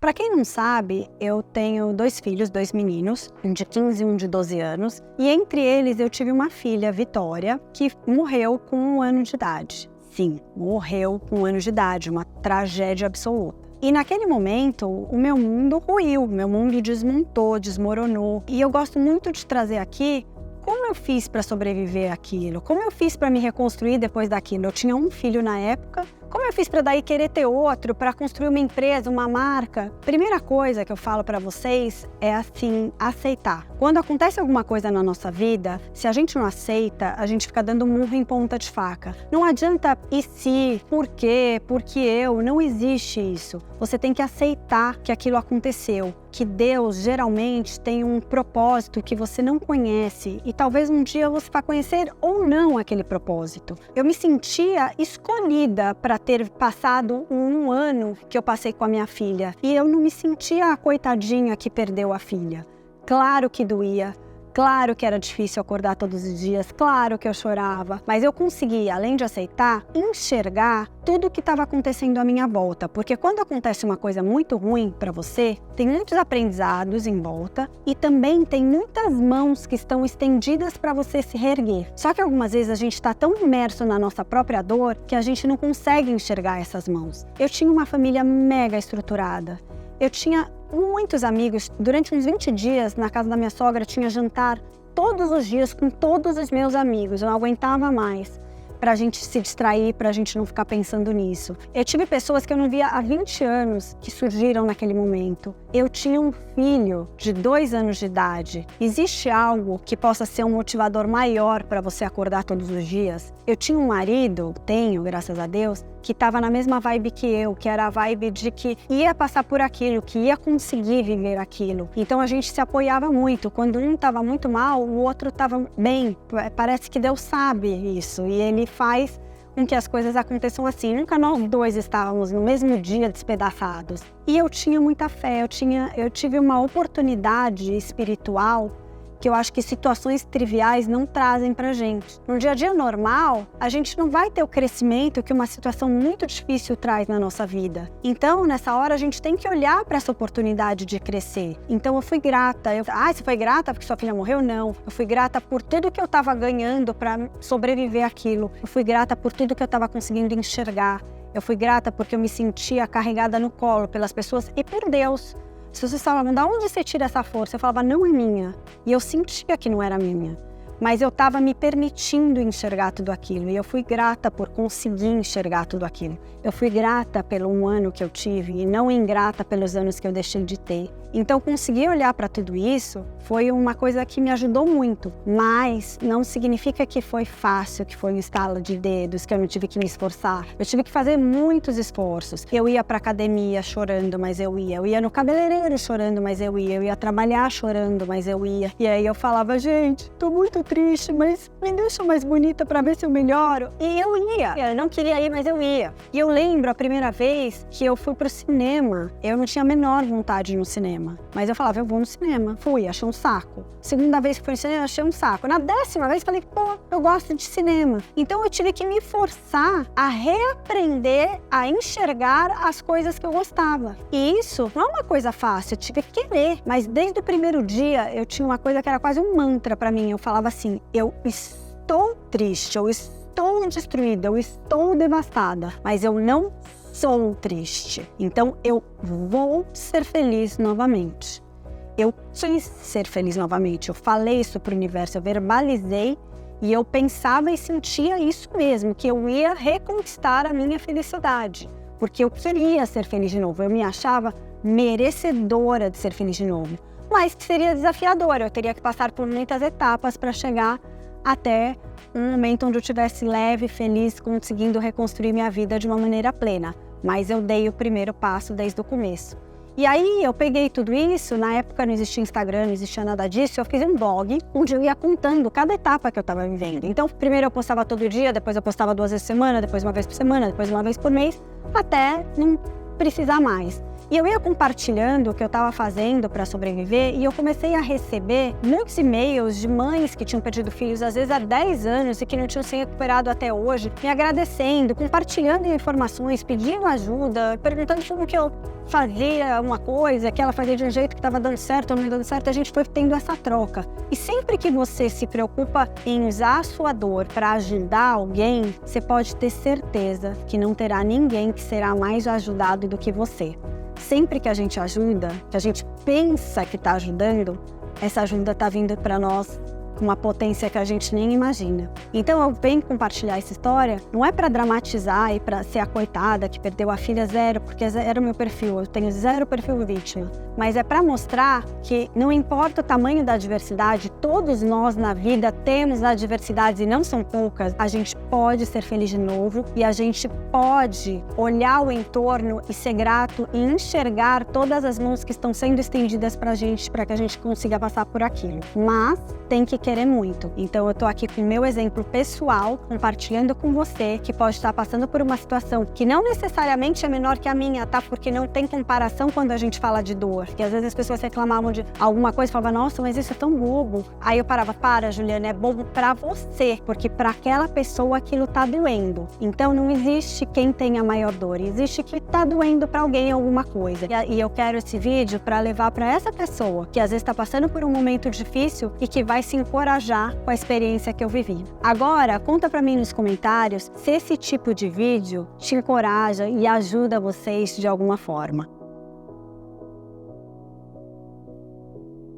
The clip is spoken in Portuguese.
Para quem não sabe, eu tenho 2 filhos, 2 meninos, um de 15 e um de 12 anos. E entre eles eu tive uma filha, Vitória, que morreu com 1 ano de idade. Sim, morreu com 1 ano de idade, uma tragédia absoluta. E naquele momento, o meu mundo ruiu, meu mundo desmontou, desmoronou. E eu gosto muito de trazer aqui como eu fiz para sobreviver àquilo, como eu fiz para me reconstruir depois daquilo. Eu tinha um filho na época, como eu fiz para daí querer ter outro, para construir uma empresa, uma marca? Primeira coisa que eu falo para vocês é assim, aceitar. Quando acontece alguma coisa na nossa vida, se a gente não aceita, a gente fica dando murro em ponta de faca. Não adianta e se, por quê, porque eu, não existe isso. Você tem que aceitar que aquilo aconteceu, que Deus geralmente tem um propósito que você não conhece e talvez um dia você vá conhecer ou não aquele propósito. Eu me sentia escolhida para ter passado 1 ano que eu passei com a minha filha e eu não me sentia a coitadinha que perdeu a filha. Claro que doía. Claro que era difícil acordar todos os dias, claro que eu chorava, mas eu conseguia, além de aceitar, enxergar tudo o que estava acontecendo à minha volta, porque quando acontece uma coisa muito ruim para você, tem muitos aprendizados em volta e também tem muitas mãos que estão estendidas para você se reerguer. Só que algumas vezes a gente está tão imerso na nossa própria dor que a gente não consegue enxergar essas mãos. Eu tinha uma família mega estruturada, eu tinha muitos amigos. Durante uns 20 dias, na casa da minha sogra, tinha jantar todos os dias com todos os meus amigos. Eu não aguentava mais pra gente se distrair, pra gente não ficar pensando nisso. Eu tive pessoas que eu não via há 20 anos que surgiram naquele momento. Eu tinha um filho de 2 anos de idade. Existe algo que possa ser um motivador maior para você acordar todos os dias? Eu tinha um marido, tenho, graças a Deus, que estava na mesma vibe que eu, que era a vibe de que ia passar por aquilo, que ia conseguir viver aquilo. Então a gente se apoiava muito. Quando um estava muito mal, o outro estava bem. Parece que Deus sabe isso e Ele faz com que as coisas aconteçam assim. Nunca nós dois estávamos no mesmo dia despedaçados. E eu tinha muita fé, eu tive uma oportunidade espiritual que eu acho que situações triviais não trazem pra gente. No dia a dia normal, a gente não vai ter o crescimento que uma situação muito difícil traz na nossa vida. Então, nessa hora, a gente tem que olhar para essa oportunidade de crescer. Então, eu fui grata. Você foi grata porque sua filha morreu? Não. Eu fui grata por tudo que eu estava ganhando para sobreviver àquilo. Eu fui grata por tudo que eu estava conseguindo enxergar. Eu fui grata porque eu me sentia carregada no colo pelas pessoas e por Deus. As pessoas falavam, de onde você tira essa força? Eu falava, não é minha. E eu sentia que não era minha. Mas eu estava me permitindo enxergar tudo aquilo. E eu fui grata por conseguir enxergar tudo aquilo. Eu fui grata pelo 1 ano que eu tive e não ingrata pelos anos que eu deixei de ter. Então, conseguir olhar para tudo isso foi uma coisa que me ajudou muito. Mas não significa que foi fácil, que foi um estalo de dedos, que eu não tive que me esforçar. Eu tive que fazer muitos esforços. Eu ia para academia chorando, mas eu ia. Eu ia no cabeleireiro chorando, mas eu ia. Eu ia trabalhar chorando, mas eu ia. E aí eu falava, gente, tô muito triste, mas me deixa mais bonita para ver se eu melhoro. E eu ia. Eu não queria ir, mas eu ia. E eu lembro a primeira vez que eu fui pro cinema. Eu não tinha a menor vontade de ir no cinema. Mas eu falava, eu vou no cinema. Fui, achei um saco. Segunda vez que fui no cinema, achei um saco. Na 10ª vez, falei, pô, eu gosto de cinema. Então eu tive que me forçar a reaprender a enxergar as coisas que eu gostava. E isso não é uma coisa fácil, eu tive que querer. Mas desde o primeiro dia, eu tinha uma coisa que era quase um mantra pra mim. Eu falava assim, eu estou triste, eu estou destruída, eu estou devastada, mas eu não sou triste. Então eu vou ser feliz novamente. Eu quis ser feliz novamente. Eu falei isso pro universo, eu verbalizei e eu pensava e sentia isso mesmo, que eu ia reconquistar a minha felicidade, porque eu queria ser feliz de novo. Eu me achava merecedora de ser feliz de novo, mas que seria desafiador. Eu teria que passar por muitas etapas para chegar até um momento onde eu estivesse leve, feliz, conseguindo reconstruir minha vida de uma maneira plena. Mas eu dei o primeiro passo desde o começo. E aí eu peguei tudo isso, na época não existia Instagram, não existia nada disso, eu fiz um blog onde eu ia contando cada etapa que eu estava vivendo. Então, primeiro eu postava todo dia, depois eu postava 2 vezes por semana, depois 1 vez por semana, depois 1 vez por mês, até não precisar mais. E eu ia compartilhando o que eu estava fazendo para sobreviver e eu comecei a receber muitos e-mails de mães que tinham perdido filhos, às vezes há 10 anos e que não tinham se recuperado até hoje, me agradecendo, compartilhando informações, pedindo ajuda, perguntando como que eu fazia uma coisa, que ela fazia de um jeito que estava dando certo ou não dando certo. A gente foi tendo essa troca. E sempre que você se preocupa em usar a sua dor para ajudar alguém, você pode ter certeza que não terá ninguém que será mais ajudado do que você. Sempre que a gente ajuda, que a gente pensa que está ajudando, essa ajuda está vindo para nós com uma potência que a gente nem imagina. Então eu venho compartilhar essa história, não é para dramatizar e para ser a coitada que perdeu a filha zero, porque era o meu perfil, eu tenho zero perfil vítima, mas é para mostrar que não importa o tamanho da adversidade, todos nós na vida temos adversidades e não são poucas, a gente pode ser feliz de novo e a gente pode olhar o entorno e ser grato e enxergar todas as mãos que estão sendo estendidas pra gente, para que a gente consiga passar por aquilo. Mas tem que querer muito. Então eu tô aqui com o meu exemplo pessoal, compartilhando com você que pode estar passando por uma situação que não necessariamente é menor que a minha, tá? Porque não tem comparação quando a gente fala de dor. Porque às vezes as pessoas reclamavam de alguma coisa e falavam, nossa, mas isso é tão bobo. Aí eu parava, para, Juliana, é bobo pra você, porque pra aquela pessoa aquilo tá doendo. Então não existe quem tenha maior dor, existe que tá doendo pra alguém alguma coisa. E eu quero esse vídeo pra levar pra essa pessoa que às vezes tá passando por um momento difícil e que vai se encorajar com a experiência que eu vivi. Agora, conta pra mim nos comentários se esse tipo de vídeo te encoraja e ajuda vocês de alguma forma.